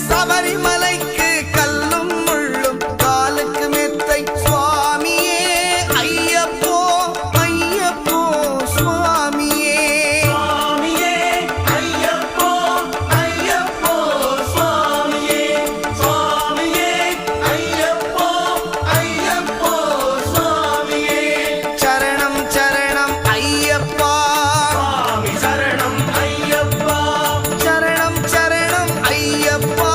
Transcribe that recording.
சபரிமலைக்கு கல்லும் முள்ளும் காலுக்கு மெத்தை சுவாமியே ஐயப்போ ஐயப்போ சுவாமியே சுவாமியே ஐயப்போ ஐயப்போ சுவாமியே சுவாமியே ஐயப்போ ஐயப்போ சுவாமியே சரணம் சரணம் ஐயப்பா சுவாமி சரணம் ஐயப்பா சரணம் சரணம் ஐயப்பா